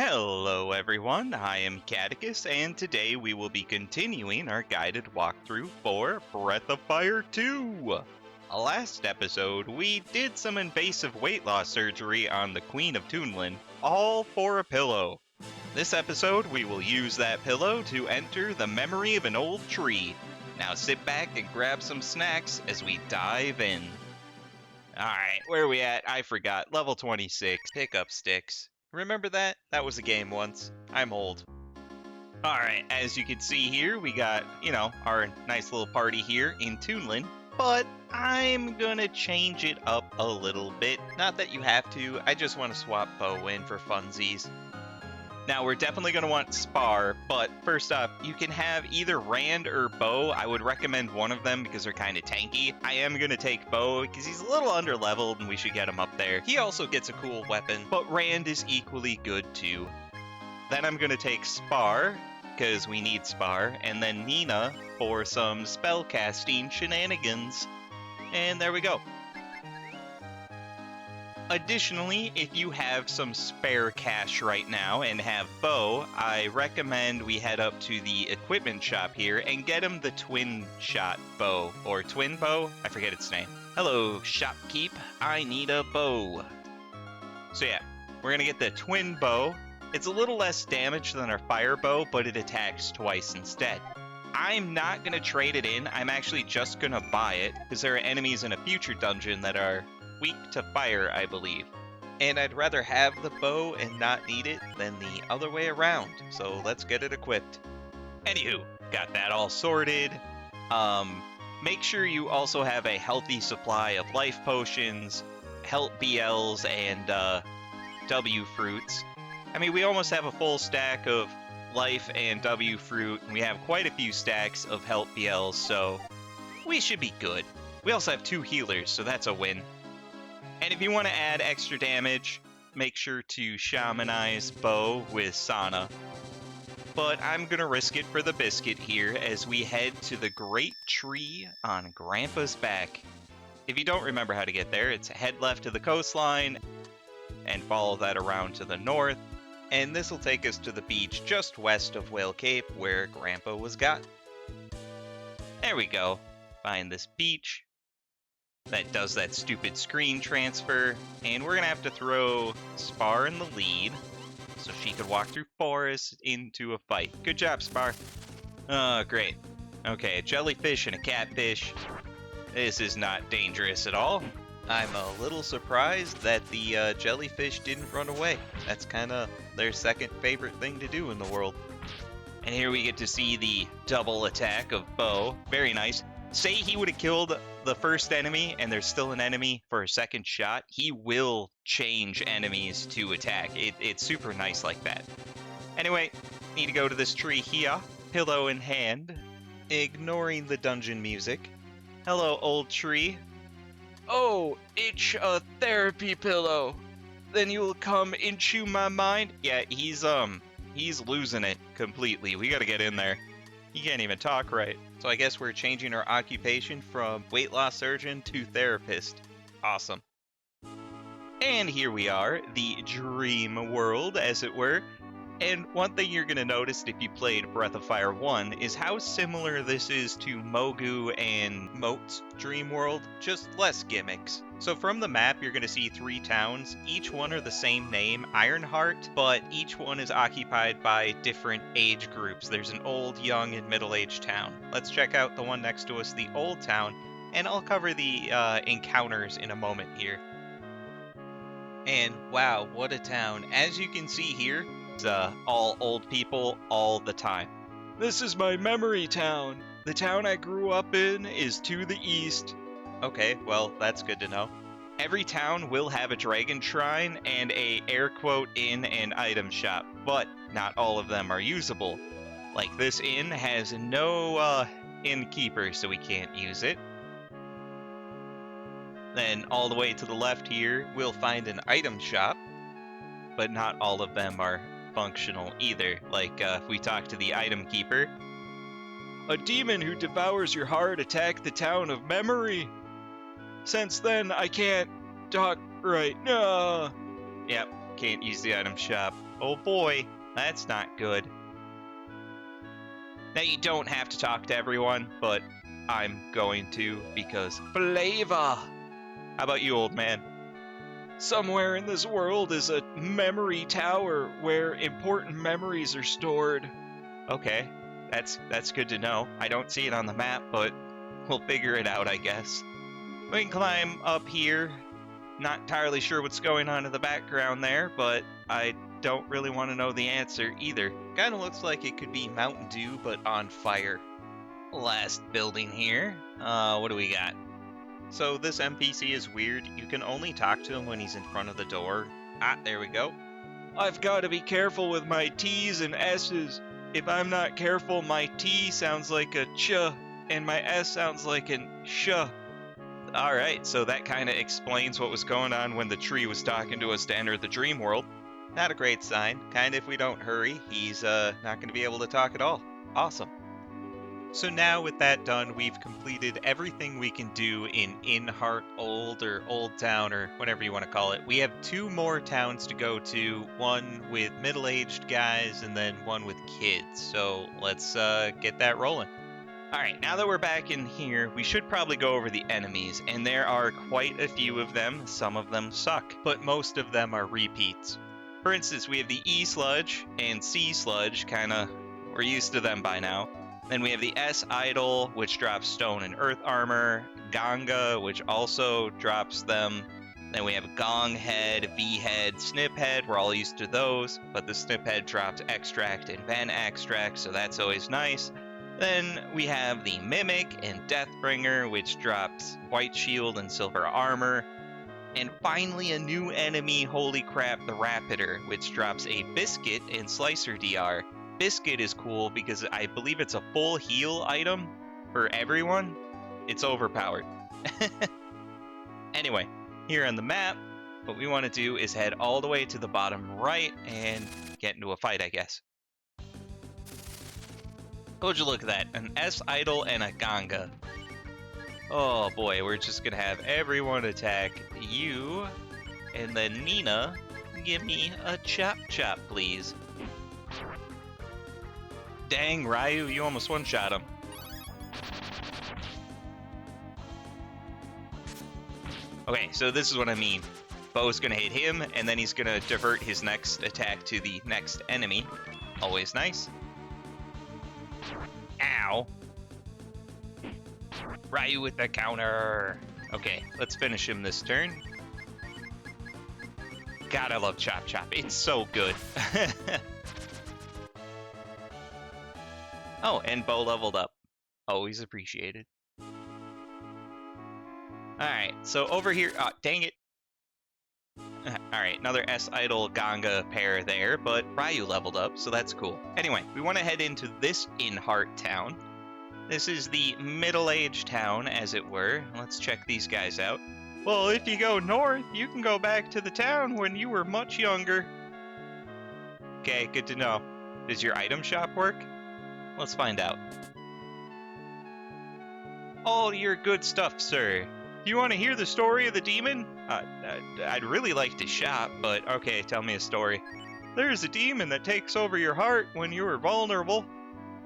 Hello everyone, I am Catechus, and today we will be continuing our guided walkthrough for Breath of Fire 2! Last episode, we did some invasive weight loss surgery on the Queen of Toonland, all for a pillow. This episode, we will use that pillow to enter the memory of an old tree. Now sit back and grab some snacks as we dive in. Alright, where are we at? I forgot. Level 26, pick up sticks. Remember that? That was a game once. I'm old. Alright, as you can see here, we got, our nice little party here in Toonland. But I'm gonna change it up a little bit. Not that you have to, I just want to swap Bo in for funsies. Now, we're definitely going to want Spar, but first up, you can have either Rand or Bo. I would recommend one of them because they're kind of tanky. I am going to take Bo because he's a little under-leveled and we should get him up there. He also gets a cool weapon, but Rand is equally good too. Then I'm going to take Spar because we need Spar, and then Nina for some spellcasting shenanigans. And there we go. Additionally, if you have some spare cash right now and have Bo, I recommend we head up to the equipment shop here and get him the twin shot bow, or twin bow? I forget its name. Hello, shopkeep. I need a bow. So yeah, we're gonna get the twin bow. It's a little less damage than our fire bow, but it attacks twice instead. I'm not gonna trade it in. I'm actually just gonna buy it, because there are enemies in a future dungeon that are weak to fire, I believe. And I'd rather have the bow and not need it than the other way around, so let's get it equipped. Anywho, got that all sorted. Make sure you also have a healthy supply of life potions, health BLs, and W fruits. I mean, we almost have a full stack of life and W fruit, and we have quite a few stacks of health BLs, so we should be good. We also have 2 healers, so that's a win. And if you want to add extra damage, make sure to shamanize Bo with Sana. But I'm going to risk it for the biscuit here as we head to the Great Tree on Grandpa's back. If you don't remember how to get there, it's head left to the coastline and follow that around to the north. And this will take us to the beach just west of Whale Cape where Grandpa was got. There we go. Find this beach. That does that stupid screen transfer, and we're gonna have to throw Spar in the lead so she could walk through forest into a fight. Good job, Spar. Oh, great. Okay, a jellyfish and a catfish. This is not dangerous at all. I'm a little surprised that the jellyfish didn't run away. That's kind of their second favorite thing to do in the world. And here we get to see the double attack of Bo. Very nice. Say he would have killed the first enemy and there's still an enemy for a second shot, he will change enemies to attack. It's super nice like that. Anyway, need to go to this tree here, pillow in hand, ignoring the dungeon music. Hello, old tree. Oh, it's a therapy pillow. Then you will come into my mind. Yeah, he's losing it completely. We gotta get in there. He can't even talk right. So I guess we're changing our occupation from weight loss surgeon to therapist. Awesome. And here we are, the dream world, as it were. And one thing you're going to notice if you played Breath of Fire 1 is how similar this is to Mogu and Moat's dream world, just less gimmicks. So from the map, you're going to see 3 towns. Each one are the same name, Ironheart, but each one is occupied by different age groups. There's an old, young, and middle-aged town. Let's check out the one next to us, the old town, and I'll cover the encounters in a moment here. And wow, what a town. As you can see here, it's all old people all the time. This is my memory town. The town I grew up in is to the east. Okay, well, that's good to know. Every town will have a dragon shrine and a air quote inn and item shop, but not all of them are usable. Like this inn has no innkeeper, so we can't use it. Then all the way to the left here, we'll find an item shop, but not all of them are functional either. Like if we talk to the item keeper, a demon who devours your heart attacked the town of memory. Since then, I can't talk right. Yep, can't use the item shop. Oh boy, that's not good. Now, you don't have to talk to everyone, but I'm going to because flavor. How about you, old man? Somewhere in this world is a memory tower where important memories are stored. Okay, that's good to know. I don't see it on the map, but we'll figure it out, I guess. We can climb up here. Not entirely sure what's going on in the background there, but I don't really want to know the answer either. Kind of looks like it could be Mountain Dew, but on fire. Last building here. What do we got? So this NPC is weird. You can only talk to him when he's in front of the door. Ah, there we go. I've got to be careful with my T's and S's. If I'm not careful, my T sounds like a ch, and my S sounds like an sh. Alright, so that kind of explains what was going on when the tree was talking to us to enter the dream world. Not a great sign. Kind of if we don't hurry, he's not going to be able to talk at all. Awesome. So now with that done, we've completed everything we can do in Heart Old or Old Town or whatever you want to call it. We have 2 more towns to go to, one with middle-aged guys and then one with kids. So let's get that rolling. Alright, now that we're back in here, we should probably go over the enemies, and there are quite a few of them. Some of them suck, but most of them are repeats. For instance, we have the E-Sludge and C-Sludge, we're used to them by now. Then we have the S-Idol, which drops stone and earth armor, Ganga, which also drops them. Then we have Gong Head, V-Head, Snip Head, we're all used to those, but the Snip Head drops Extract and Ven Extract, so that's always nice. Then we have the Mimic and Deathbringer, which drops White Shield and Silver Armor. And finally a new enemy, holy crap, the Rapidator, which drops a Biscuit and Slicer DR. Biscuit is cool because I believe it's a full heal item for everyone. It's overpowered. Anyway, here on the map, what we want to do is head all the way to the bottom right and get into a fight, I guess. Would you look at that? An S-Idol and a Ganga. Oh boy, we're just gonna have everyone attack you. And then Nina, give me a chop chop, please. Dang, Ryu, you almost one-shot him. Okay, so this is what I mean. Bo's gonna hit him, and then he's gonna divert his next attack to the next enemy. Always nice. Ow. Ryu with the counter. Okay, let's finish him this turn. God, I love Chop Chop. It's so good. Oh, and Bo leveled up. Always appreciated. Alright, so over here... Oh, dang it. Alright, another S-Idol Ganga pair there, but Ryu leveled up, so that's cool. Anyway, we want to head into this in-Heart town. This is the middle-aged town, as it were. Let's check these guys out. Well, if you go north, you can go back to the town when you were much younger. Okay, good to know. Does your item shop work? Let's find out. All your good stuff, sir. Do you want to hear the story of the demon? I'd really like to shop, but okay, tell me a story. There's a demon that takes over your heart when you are vulnerable.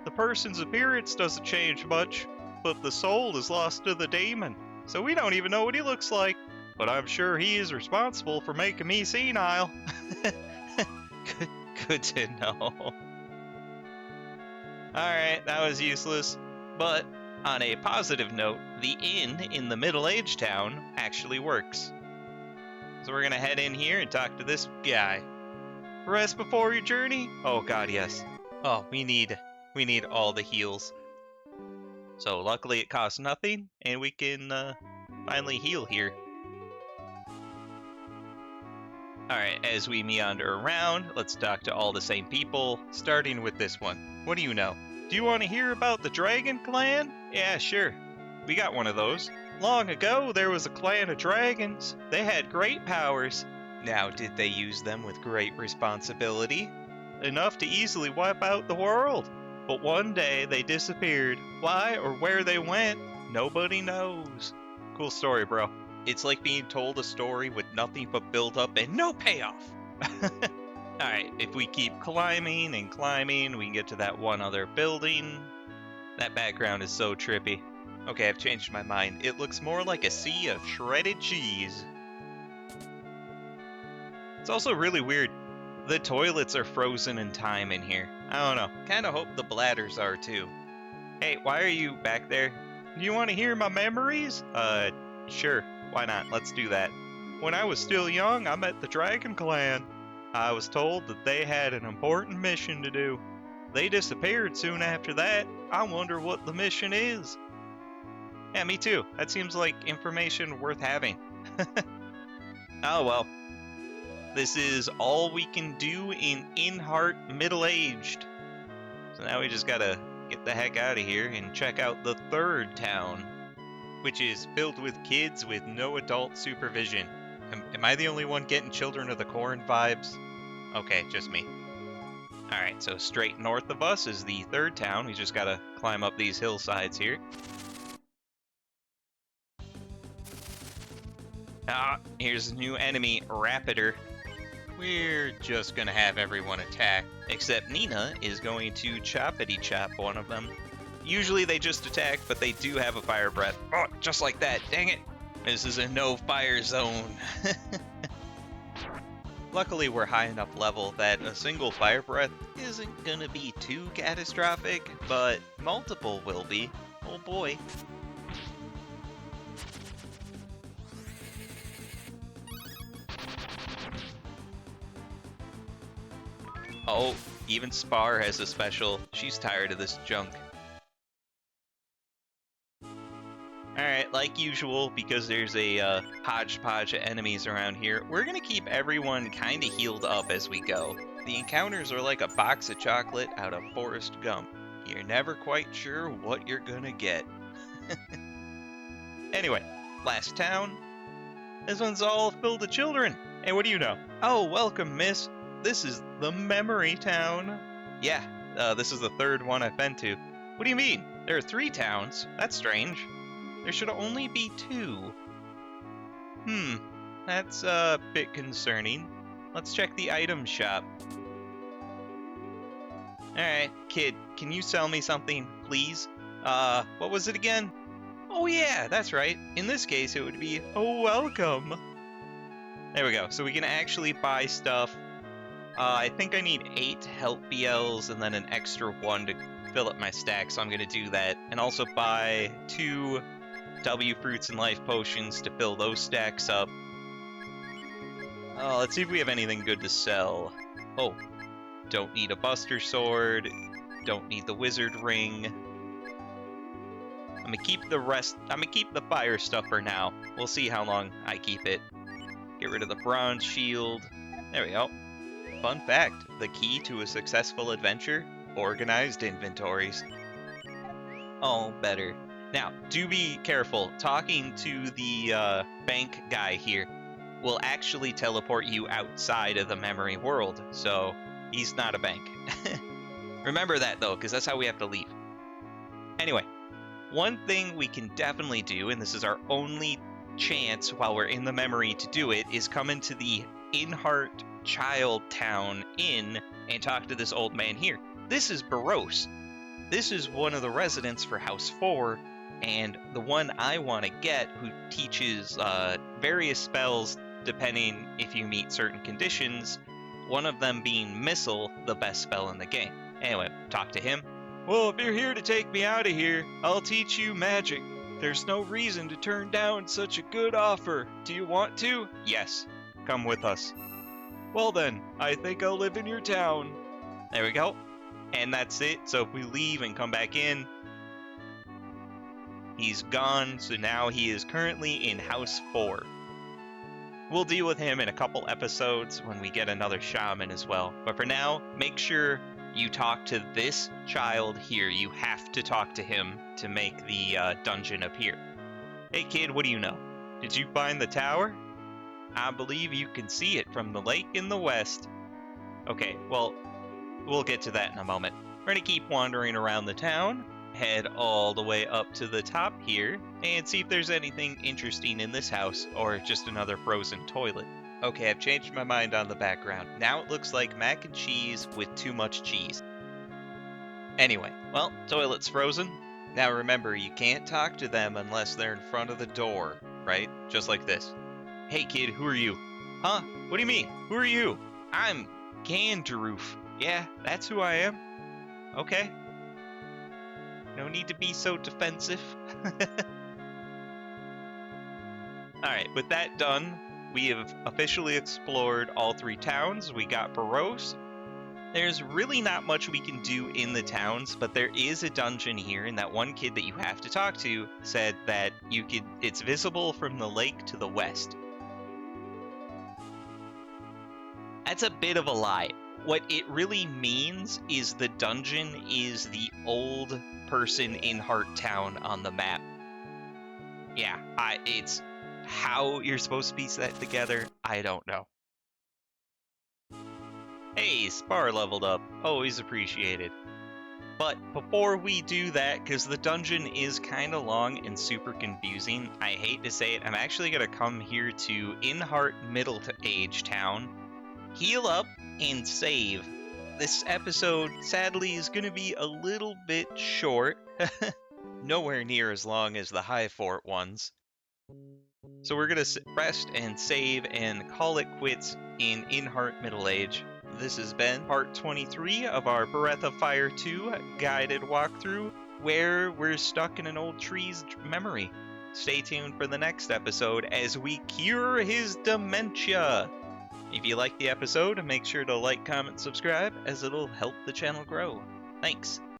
The person's appearance doesn't change much, but the soul is lost to the demon, so we don't even know what he looks like. But I'm sure he is responsible for making me senile. Good to know. Alright, that was useless, but on a positive note, the inn in the middle-aged town actually works. So we're gonna head in here and talk to this guy. Rest before your journey? Oh god, yes. Oh, we need all the heals. So luckily it costs nothing, and we can finally heal here. Alright, as we meander around, let's talk to all the same people, starting with this one. What do you know? Do you want to hear about the Dragon Clan? Yeah, sure. We got one of those. Long ago, there was a clan of dragons. They had great powers. Now, did they use them with great responsibility? Enough to easily wipe out the world. But one day, they disappeared. Why or where they went, nobody knows. Cool story, bro. It's like being told a story with nothing but build-up and no payoff. Alright, if we keep climbing and climbing, we can get to that one other building. That background is so trippy. Okay, I've changed my mind. It looks more like a sea of shredded cheese. It's also really weird. The toilets are frozen in time in here. I don't know. Kind of hope the bladders are too. Hey, why are you back there? Do you want to hear my memories? Sure. Why not? Let's do that. When I was still young, I met the Dragon Clan. I was told that they had an important mission to do. They disappeared soon after that. I wonder what the mission is. Yeah, me too. That seems like information worth having. Oh well. This is all we can do in Heart Middle-Aged. So now we just gotta get the heck out of here and check out the third town, which is filled with kids with no adult supervision. Am I the only one getting Children of the Corn vibes? Okay, just me. Alright, so straight north of us is the third town. We just gotta climb up these hillsides here. Ah, here's a new enemy, Rapidator. We're just gonna have everyone attack, except Nina is going to choppity-chop one of them. Usually they just attack, but they do have a fire breath. Oh, just like that, dang it! This is a no-fire zone. Luckily, we're high enough level that a single fire breath isn't gonna be too catastrophic, but multiple will be. Oh boy. Oh, even Spar has a special. She's tired of this junk. Alright, like usual, because there's a hodgepodge of enemies around here, we're gonna keep everyone kinda healed up as we go. The encounters are like a box of chocolate out of Forrest Gump. You're never quite sure what you're gonna get. Anyway, last town. This one's all filled with children. Hey, what do you know? Oh, welcome, miss. This is the Memory Town. Yeah, this is the third one I've been to. What do you mean? There are 3 towns? That's strange. There should only be 2. That's a bit concerning. Let's check the item shop. Alright, kid, can you sell me something, please? What was it again? Oh yeah, that's right. In this case, it would be a welcome. There we go. So we can actually buy stuff. I think I need 8 health BLs and then an extra 1 to fill up my stack, so I'm going to do that. And also buy 2 W fruits and life potions to fill those stacks up. Let's see if we have anything good to sell. Oh, don't need a buster sword. Don't need the wizard ring. I'm gonna keep the rest. I'm gonna keep the fire stuff for now. We'll see how long I keep it. Get rid of the bronze shield. There we go. Fun fact, the key to a successful adventure? Organized inventories. Oh, better. Now, do be careful. Talking to the bank guy here will actually teleport you outside of the memory world, so he's not a bank. Remember that, though, because that's how we have to leave. Anyway, one thing we can definitely do, and this is our only chance while we're in the memory to do it, is come into the In-Heart Child Town Inn and talk to this old man here. This is Barose. This is one of the residents for House 4, and the one I want to get, who teaches various spells depending if you meet certain conditions, one of them being Missile, the best spell in the game. Anyway, talk to him. Well, if you're here to take me out of here, I'll teach you magic. There's no reason to turn down such a good offer. Do you want to? Yes. Come with us. Well then, I think I'll live in your town. There we go. And that's it. So if we leave and come back in, he's gone. So now he is currently in House 4. We'll deal with him in a couple episodes when we get another shaman as well. But for now, make sure you talk to this child here. You have to talk to him to make the dungeon appear. Hey kid, what do you know? Did you find the tower? I believe you can see it from the lake in the west. Okay, well, we'll get to that in a moment. We're gonna keep wandering around the town, head all the way up to the top here, and see if there's anything interesting in this house, or just another frozen toilet. Okay, I've changed my mind on the background. Now it looks like mac and cheese with too much cheese. Anyway, well, toilet's frozen. Now remember, you can't talk to them unless they're in front of the door, right? Just like this. Hey kid, who are you? Huh? What do you mean? Who are you? I'm Gandroof. Yeah, that's who I am. Okay. No need to be so defensive. Alright, with that done, we have officially explored all 3 towns. We got Barose. There's really not much we can do in the towns, but there is a dungeon here, and that one kid that you have to talk to said that it's visible from the lake to the west. That's a bit of a lie. What it really means is the dungeon is the old person in Heart Town on the map. Yeah, it's how you're supposed to piece that together, I don't know. Hey, Spar leveled up. Always appreciated. But before we do that, because the dungeon is kind of long and super confusing, I hate to say it, I'm actually going to come here to In-Heart Middle Age Town, heal up, and save. This episode, sadly, is going to be a little bit short. Nowhere near as long as the High Fort ones. So we're going to rest and save and call it quits in In-Heart Middle Age. This has been part 23 of our Breath of Fire 2 guided walkthrough, where we're stuck in an old tree's memory. Stay tuned for the next episode as we cure his dementia. If you liked the episode, make sure to like, comment, subscribe, as it'll help the channel grow. Thanks.